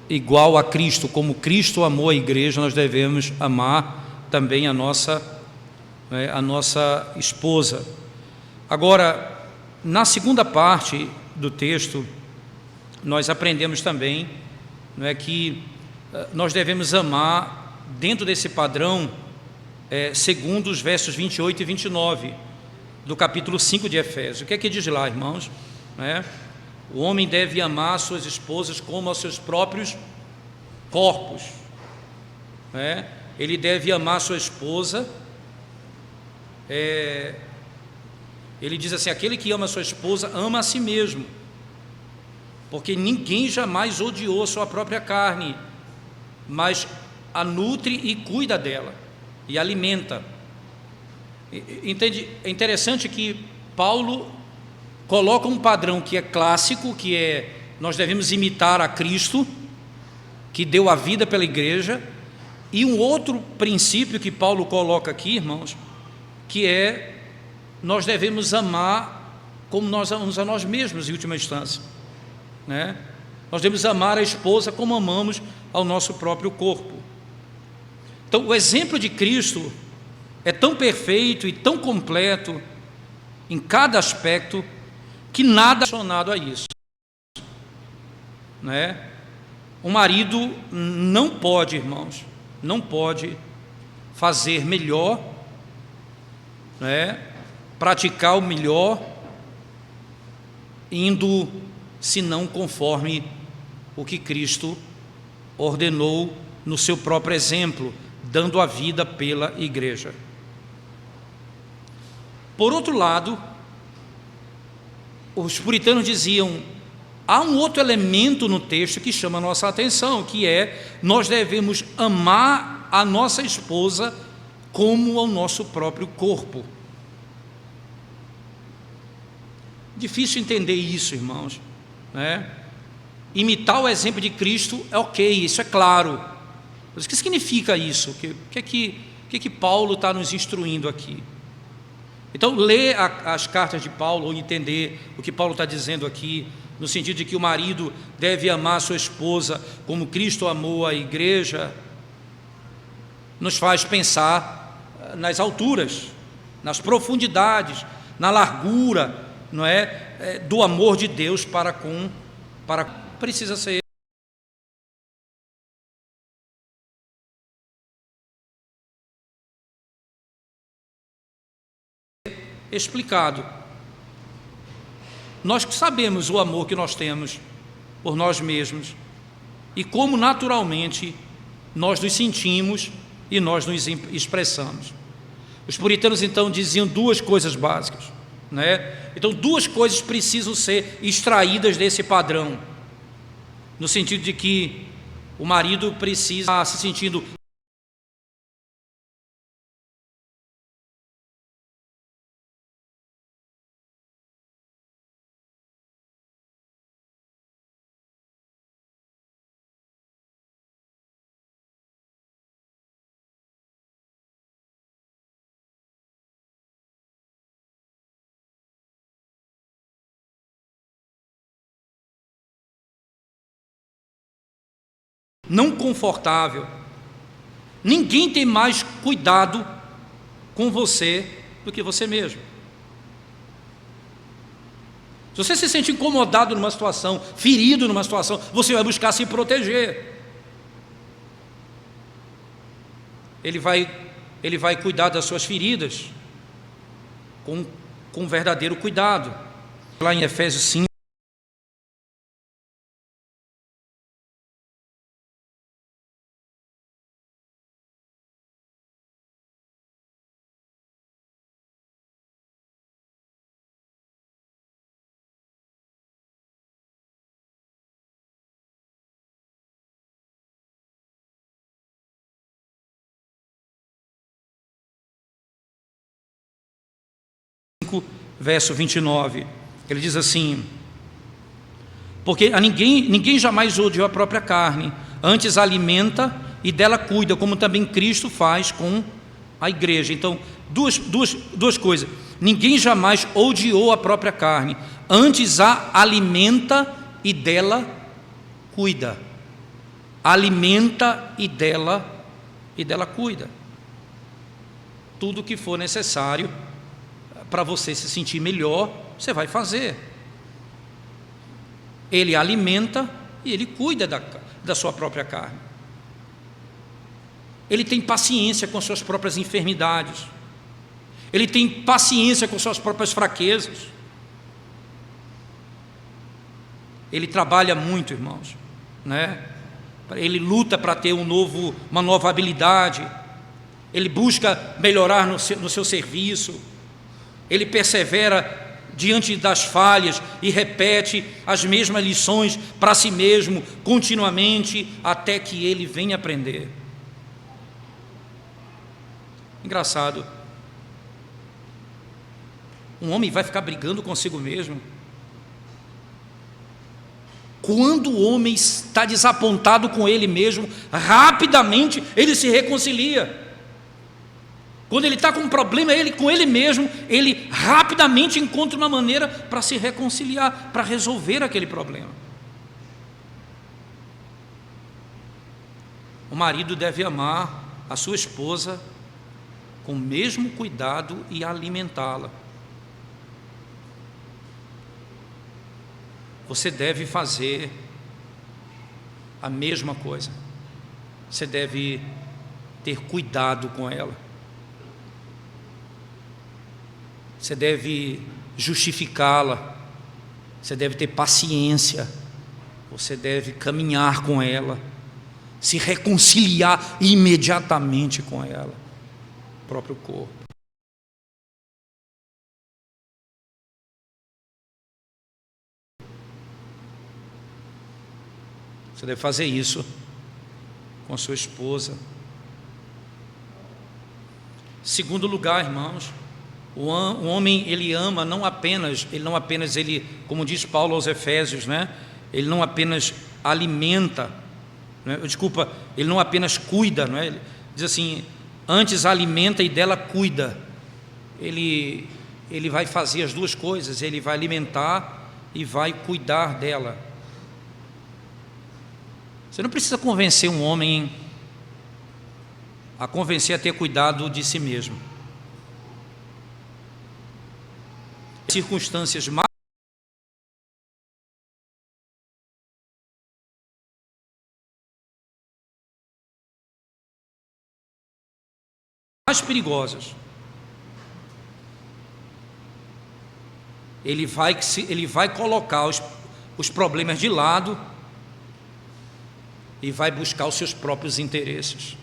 igual a Cristo, como Cristo amou a igreja, nós devemos amar também a nossa esposa. Agora, na segunda parte do texto, nós aprendemos também, que nós devemos amar dentro desse padrão, segundo os versos 28 e 29 do capítulo 5 de Efésios. O que é que diz lá, irmãos? O homem deve amar suas esposas como aos seus próprios corpos. Ele deve amar sua esposa. Ele diz assim: aquele que ama sua esposa ama a si mesmo, porque ninguém jamais odiou sua própria carne, mas a nutre e cuida dela e alimenta. Entende? É interessante que Paulo coloca um padrão que é clássico, que nós devemos imitar a Cristo, que deu a vida pela igreja, e um outro princípio que Paulo coloca aqui, irmãos, que nós devemos amar como nós amamos a nós mesmos em última instância, Nós devemos amar a esposa como amamos ao nosso próprio corpo. Então, o exemplo de Cristo é tão perfeito e tão completo em cada aspecto que nada é relacionado a isso, O marido não pode, irmãos, não pode fazer melhor, praticar o melhor, indo senão conforme o que Cristo ordenou no seu próprio exemplo, dando a vida pela igreja. Por outro lado, os puritanos diziam: há um outro elemento no texto que chama a nossa atenção, que nós devemos amar a nossa esposa como ao nosso próprio corpo. Difícil entender isso, irmãos, Imitar o exemplo de Cristo é ok, isso é claro. Mas o que significa isso? O que Paulo está nos instruindo aqui? Então, ler as cartas de Paulo, ou entender o que Paulo está dizendo aqui, no sentido de que o marido deve amar a sua esposa como Cristo amou a igreja, nos faz pensar nas alturas, nas profundidades, na largura, do amor de Deus precisa ser explicado. Nós sabemos o amor que nós temos por nós mesmos e como naturalmente nós nos sentimos e nós nos expressamos. Os puritanos então diziam duas coisas básicas, Então, duas coisas precisam ser extraídas desse padrão, no sentido de que o marido precisa estar se sentindo não confortável. Ninguém tem mais cuidado com você do que você mesmo. Se você se sente incomodado numa situação, ferido numa situação, você vai buscar se proteger. Ele vai cuidar das suas feridas com verdadeiro cuidado. Lá em Efésios 5, verso 29, ele diz assim: porque a ninguém jamais odiou a própria carne, antes a alimenta e dela cuida, como também Cristo faz com a igreja. Então, duas coisas: ninguém jamais odiou a própria carne, antes a alimenta e dela cuida. alimenta e dela cuida. Tudo que for necessário para você se sentir melhor, você vai fazer. Ele alimenta e ele cuida da sua própria carne. Ele tem paciência com suas próprias enfermidades. Ele tem paciência com suas próprias fraquezas. Ele trabalha muito, irmãos, né? Ele luta para ter uma nova habilidade. Ele busca melhorar no seu serviço. Ele persevera diante das falhas e repete as mesmas lições para si mesmo continuamente até que ele venha aprender. Engraçado. Um homem vai ficar brigando consigo mesmo? Quando o homem está desapontado com ele mesmo, rapidamente ele se reconcilia. Quando ele está com um problema com ele mesmo, ele rapidamente encontra uma maneira para se reconciliar, para resolver aquele problema. O marido deve amar a sua esposa com o mesmo cuidado e alimentá-la. Você deve fazer a mesma coisa. Você deve ter cuidado com ela. Você deve justificá-la. Você deve ter paciência. Você deve caminhar com ela, se reconciliar imediatamente com ela, o próprio corpo. Você deve fazer isso com a sua esposa. Segundo lugar, irmãos, o homem, ele ama não apenas, como diz Paulo aos Efésios, né? Ele não apenas alimenta, né? Ele não apenas cuida, né? Ele diz assim, antes alimenta e dela cuida. Ele vai fazer as duas coisas, ele vai alimentar e vai cuidar dela. Você não precisa convencer um homem a convencer a ter cuidado de si mesmo. Circunstâncias mais perigosas, ele vai colocar os problemas de lado e vai buscar os seus próprios interesses.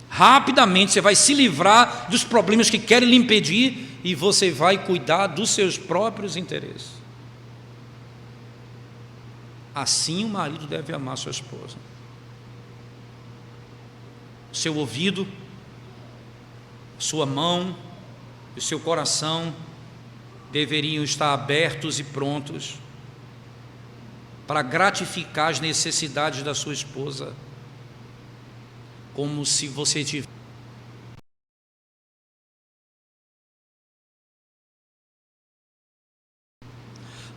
Rapidamente você vai se livrar dos problemas que querem lhe impedir e você vai cuidar dos seus próprios interesses. Assim o marido deve amar sua esposa. Seu ouvido, sua mão e seu coração deveriam estar abertos e prontos para gratificar as necessidades da sua esposa, como se você tivesse.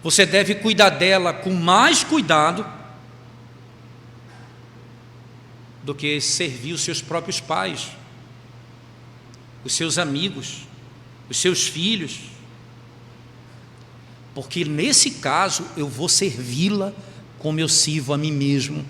Você deve cuidar dela com mais cuidado do que servir os seus próprios pais, os seus amigos, os seus filhos, porque nesse caso eu vou servi-la como eu sirvo a mim mesmo.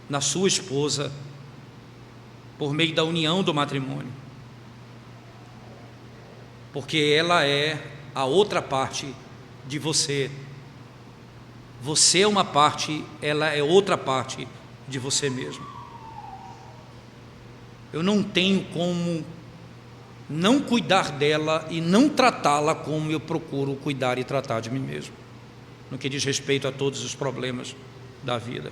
Na sua esposa, por meio da união do matrimônio, porque ela é a outra parte de você. Você é uma parte, ela é outra parte de você mesmo. Eu não tenho como não cuidar dela e não tratá-la como eu procuro cuidar e tratar de mim mesmo, no que diz respeito a todos os problemas da vida.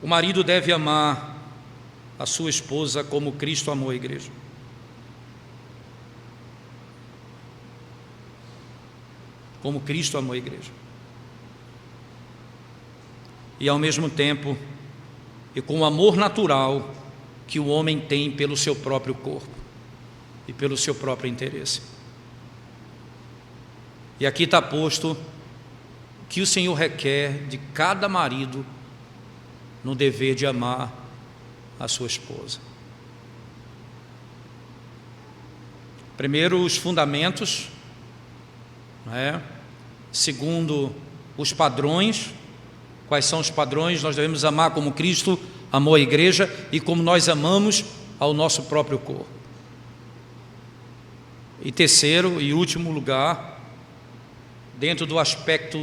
O marido deve amar a sua esposa como Cristo amou a igreja. Como Cristo amou a igreja. E ao mesmo tempo, e com o amor natural que o homem tem pelo seu próprio corpo e pelo seu próprio interesse. E aqui está posto que o Senhor requer de cada marido no dever de amar a sua esposa. Primeiro, os fundamentos, segundo, os padrões. Quais são os padrões? Nós devemos amar como Cristo amou a igreja e como nós amamos ao nosso próprio corpo. E terceiro e último lugar, dentro do aspecto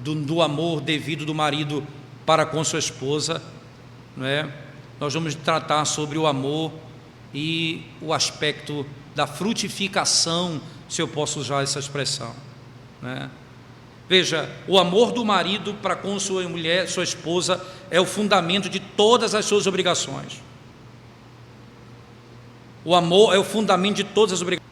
do amor devido do marido para com sua esposa, nós vamos tratar sobre o amor e o aspecto da frutificação, se eu posso usar essa expressão. Veja, o amor do marido para com sua mulher, sua esposa, é o fundamento de todas as suas obrigações. O amor é o fundamento de todas as obrigações.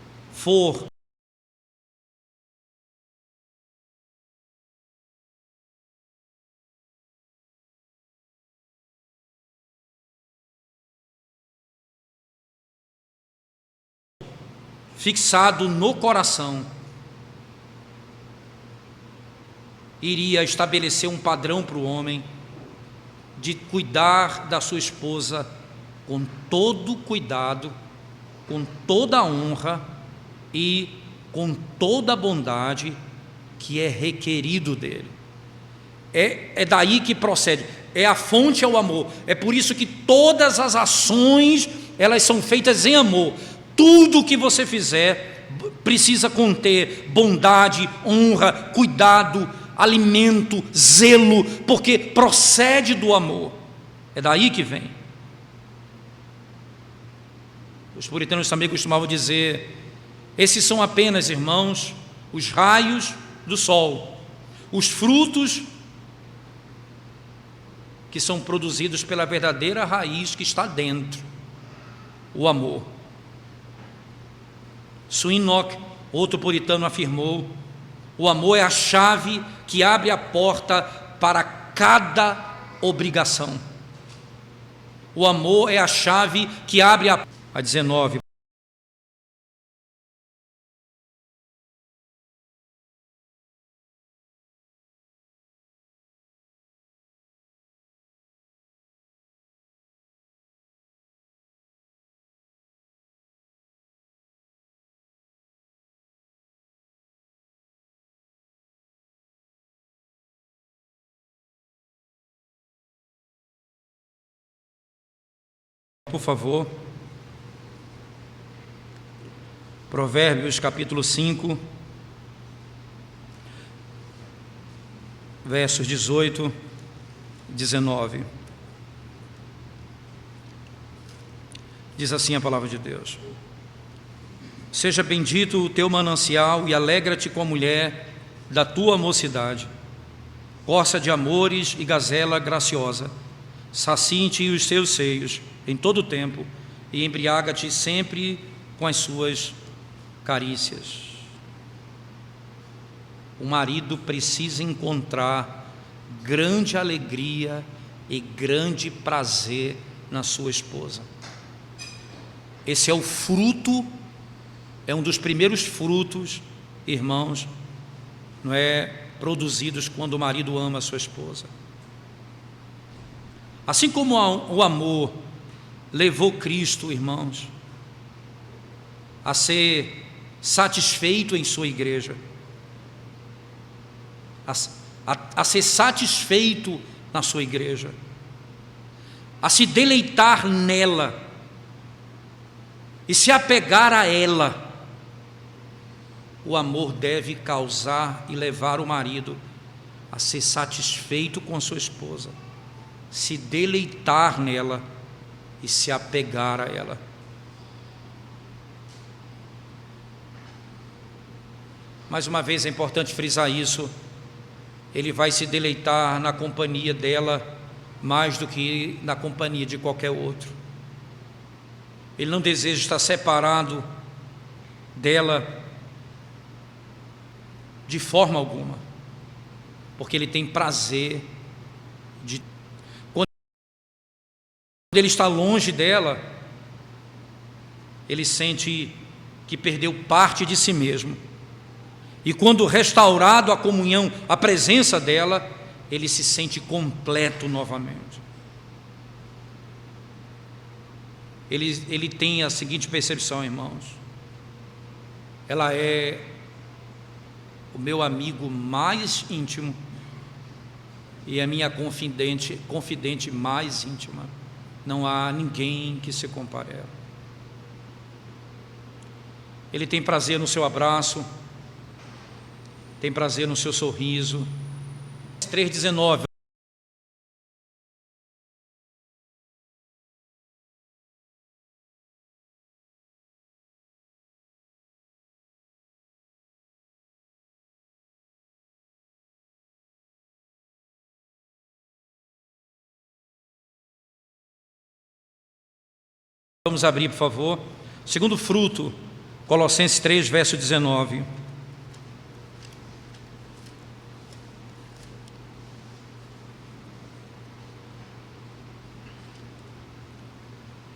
Fixado no coração, iria estabelecer um padrão para o homem de cuidar da sua esposa com todo cuidado, com toda a honra e com toda a bondade que é requerido dele. É daí que procede, é a fonte ao amor. É por isso que todas as ações, elas são feitas em amor. Tudo que você fizer precisa conter bondade, honra, cuidado, alimento, zelo, porque procede do amor. É daí que vem. Os puritanos também costumavam dizer: esses são apenas, irmãos, os raios do sol, os frutos que são produzidos pela verdadeira raiz que está dentro, o amor. Swinnock, outro puritano, afirmou: o amor é a chave que abre a porta para cada obrigação. O amor é a chave que abre a 19. Por favor, Provérbios capítulo 5, versos 18 e 19. Diz assim a palavra de Deus: seja bendito o teu manancial e alegra-te com a mulher da tua mocidade, corça de amores e gazela graciosa, saciem-te os teus seios em todo o tempo e embriaga-te sempre com as suas carícias. O marido precisa encontrar grande alegria e grande prazer na sua esposa. Esse é o fruto, é um dos primeiros frutos, irmãos, produzidos quando o marido ama a sua esposa. Assim como o amor levou Cristo, irmãos, a ser satisfeito em sua igreja, a ser satisfeito na sua igreja, a se deleitar nela e se apegar a ela. O amor deve causar e levar o marido a ser satisfeito com a sua esposa, se deleitar nela e se apegar a ela. mais uma vez é importante frisar isso, ele vai se deleitar na companhia dela mais do que na companhia de qualquer outro. Ele não deseja estar separado dela de forma alguma, porque ele tem prazer de... Quando ele está longe dela, ele sente que perdeu parte de si mesmo. E quando restaurado a comunhão, a presença dela, ele se sente completo novamente. Ele tem a seguinte percepção, irmãos: ela é o meu amigo mais íntimo e a minha confidente mais íntima. Não há ninguém que se compare a ela. Ele tem prazer no seu abraço, tem prazer no seu sorriso. 3,19. Vamos abrir, por favor. Segundo fruto, Colossenses 3, verso 19.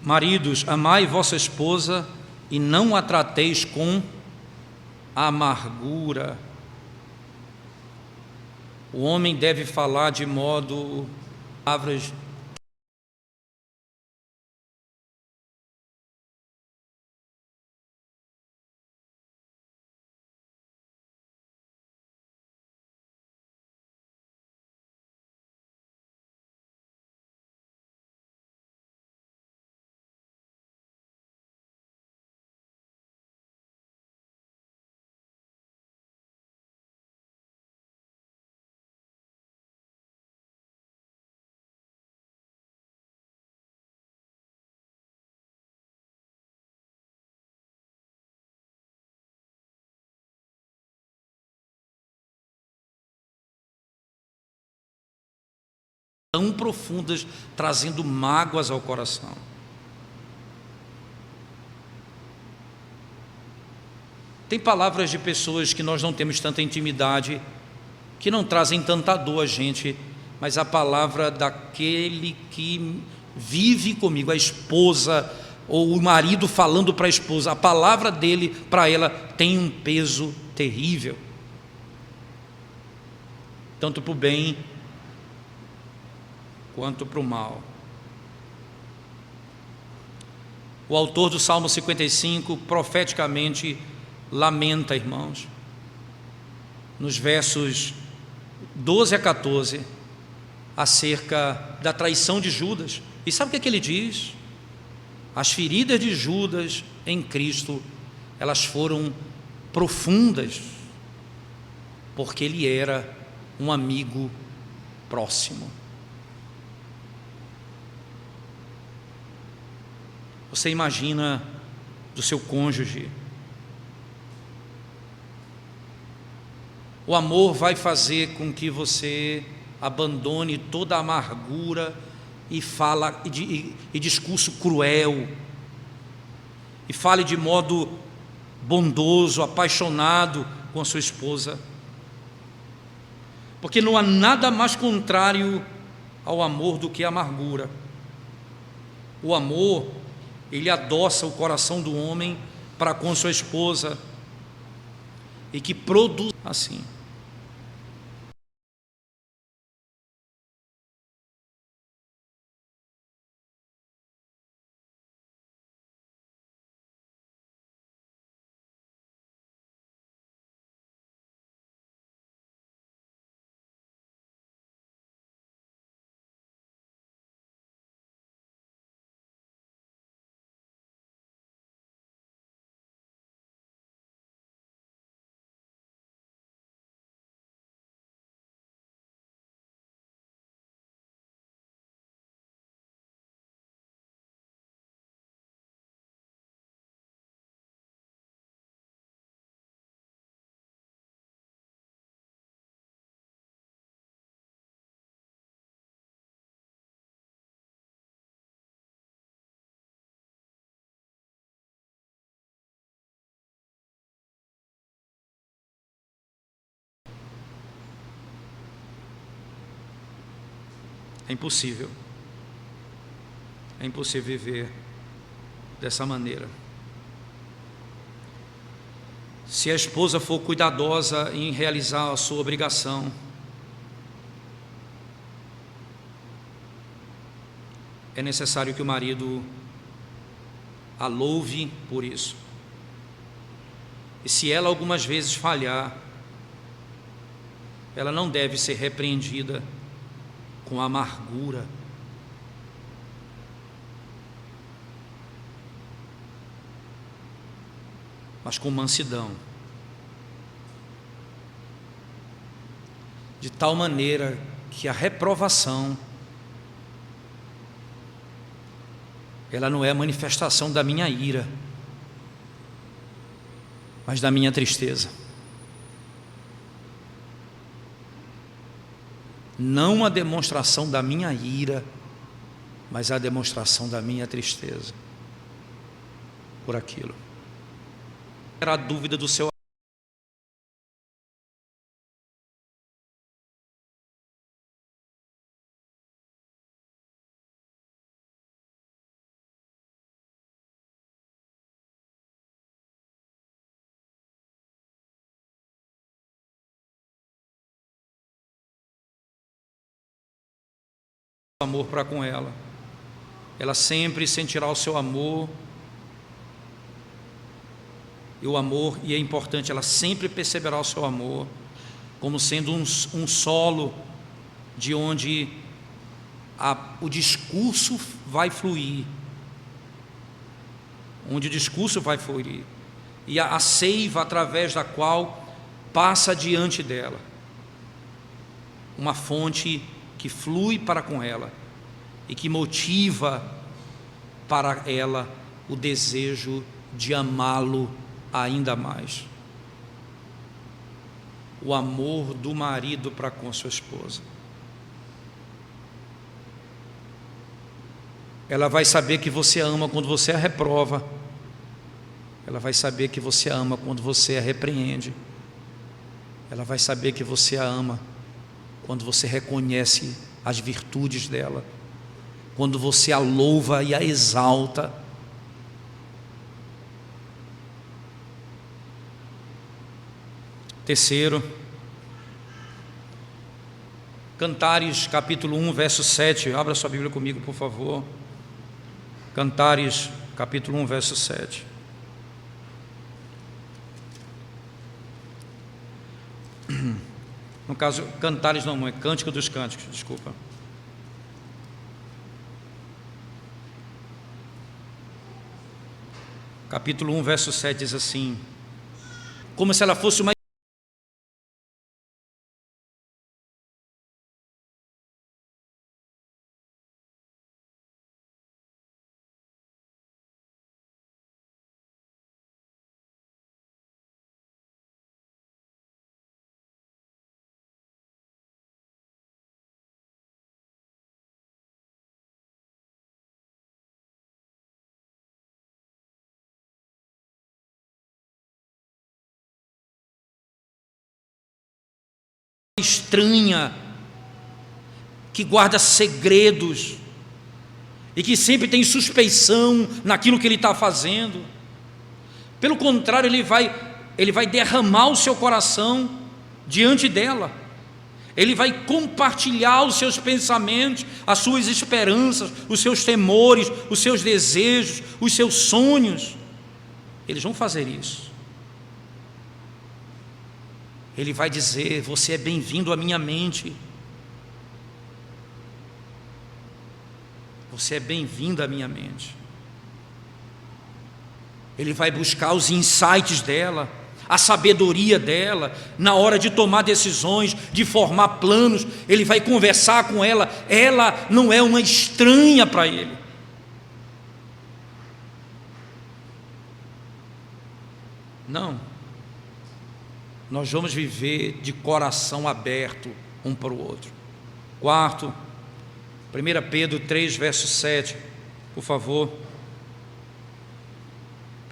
Maridos, amai vossa esposa e não a trateis com amargura. O homem deve falar de modo, palavras tão profundas, trazendo mágoas ao coração. Tem palavras de pessoas que nós não temos tanta intimidade, que não trazem tanta dor a gente, mas a palavra daquele que vive comigo, a esposa ou o marido falando para a esposa, a palavra dele para ela tem um peso terrível, tanto para o bem quanto para o mal. O autor do Salmo 55 profeticamente lamenta, irmãos, nos versos 12 a 14, acerca da traição de Judas. E sabe o que ele diz? As feridas de Judas em Cristo, elas foram profundas, porque ele era um amigo próximo. Você imagina do seu cônjuge. O amor vai fazer com que você abandone toda a amargura e discurso cruel, e fale de modo bondoso, apaixonado com a sua esposa, porque não há nada mais contrário ao amor do que a amargura. O amor, ele adoça o coração do homem para com sua esposa, e que produz assim. É impossível. É impossível viver dessa maneira. Se a esposa for cuidadosa em realizar a sua obrigação, é necessário que o marido a louve por isso. E se ela algumas vezes falhar, ela não deve ser repreendida com amargura. Mas com mansidão, de tal maneira que a reprovação, ela não é a manifestação da minha ira, mas da minha tristeza. Não a demonstração da minha ira, mas a demonstração da minha tristeza por aquilo. Era a dúvida do seu amor para com ela. Ela sempre sentirá o seu amor. E é importante, ela sempre perceberá o seu amor como sendo um solo de onde o discurso vai fluir, e a seiva através da qual passa diante dela, uma fonte que flui para com ela e que motiva para ela o desejo de amá-lo ainda mais. O amor do marido para com sua esposa. Ela vai saber que você ama quando você a reprova. Ela vai saber que você a ama quando você a repreende. Ela vai saber que você a ama quando você reconhece as virtudes dela, quando você a louva e a exalta. Terceiro, Cantares capítulo 1, verso 7. Abra sua Bíblia comigo, por favor. Cantares capítulo 1, verso 7. No caso, Cantares não, é Cântico dos Cânticos, desculpa. Capítulo 1, verso 7 diz assim: como se ela fosse uma estranha, que guarda segredos e que sempre tem suspeição naquilo que ele está fazendo. Pelo contrário, ele vai derramar o seu coração diante dela. Ele vai compartilhar os seus pensamentos, as suas esperanças, os seus temores, os seus desejos, os seus sonhos. Eles vão fazer isso. Ele vai dizer: você é bem-vindo à minha mente. Você é bem-vindo à minha mente. Ele vai buscar os insights dela, a sabedoria dela, na hora de tomar decisões, de formar planos. Ele vai conversar com ela. Ela não é uma estranha para ele. Não. Nós vamos viver de coração aberto um para o outro. Quarto, 1 Pedro 3, verso 7, por favor.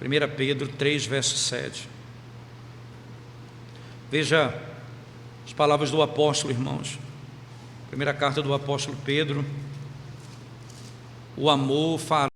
1 Pedro 3, verso 7. Veja as palavras do apóstolo, irmãos. Primeira carta do apóstolo Pedro: o amor fará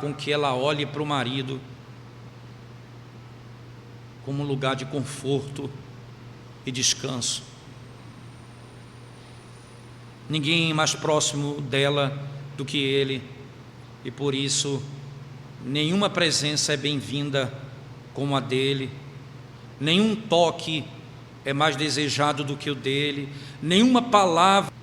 com que ela olhe para o marido como um lugar de conforto e descanso. Ninguém mais próximo dela do que ele, e por isso nenhuma presença é bem-vinda como a dele, nenhum toque é mais desejado do que o dele, nenhuma palavra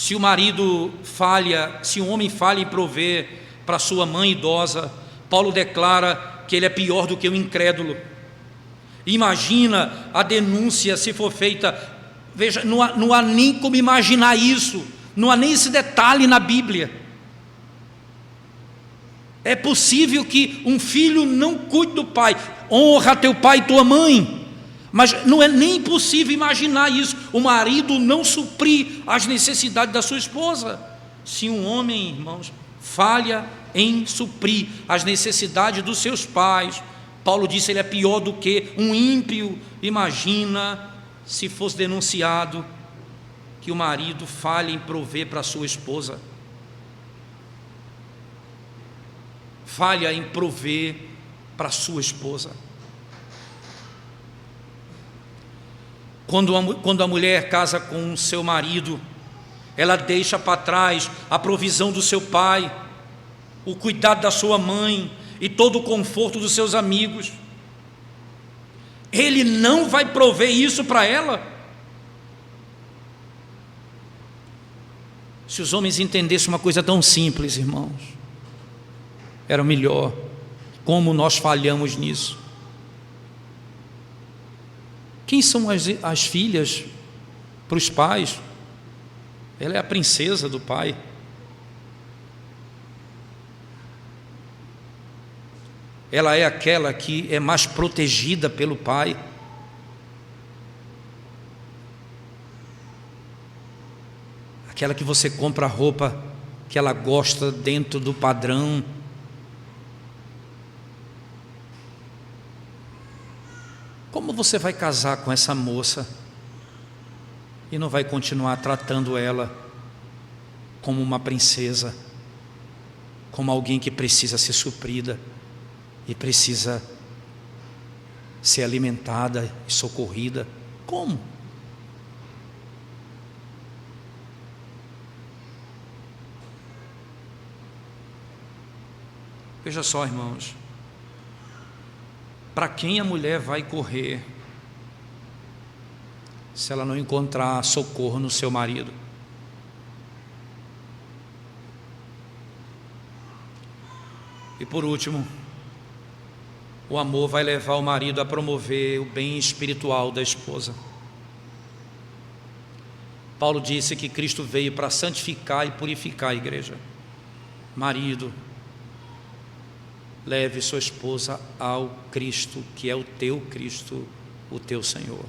Se o marido falha, se um homem falha em prover para sua mãe idosa, Paulo declara que ele é pior do que o incrédulo. Imagina a denúncia se for feita. Veja, não há nem como imaginar isso, não há nem esse detalhe na Bíblia. É possível que um filho não cuide do pai, honra teu pai e tua mãe, mas não é nem possível imaginar isso, o marido não suprir as necessidades da sua esposa. Se um homem, irmãos, falha em suprir as necessidades dos seus pais, Paulo disse, ele é pior do que um ímpio. Imagina se fosse denunciado que o marido falha em prover para a sua esposa, falha em prover para a sua esposa. Quando a mulher casa com seu marido, ela deixa para trás a provisão do seu pai, o cuidado da sua mãe e todo o conforto dos seus amigos. Ele não vai prover isso para ela? Se os homens entendessem uma coisa tão simples, irmãos, era melhor. Como nós falhamos nisso. Quem são as filhas para os pais? Ela é a princesa do pai. Ela é aquela que é mais protegida pelo pai. Aquela que você compra a roupa que ela gosta dentro do padrão. Como você vai casar com essa moça e não vai continuar tratando ela como uma princesa, como alguém que precisa ser suprida e precisa ser alimentada e socorrida? Como? Veja só, irmãos, para quem a mulher vai correr se ela não encontrar socorro no seu marido? E por último, o amor vai levar o marido a promover o bem espiritual da esposa. Paulo disse que Cristo veio para santificar e purificar a igreja. Marido, leve sua esposa ao Cristo, que é o teu Cristo, o teu Senhor.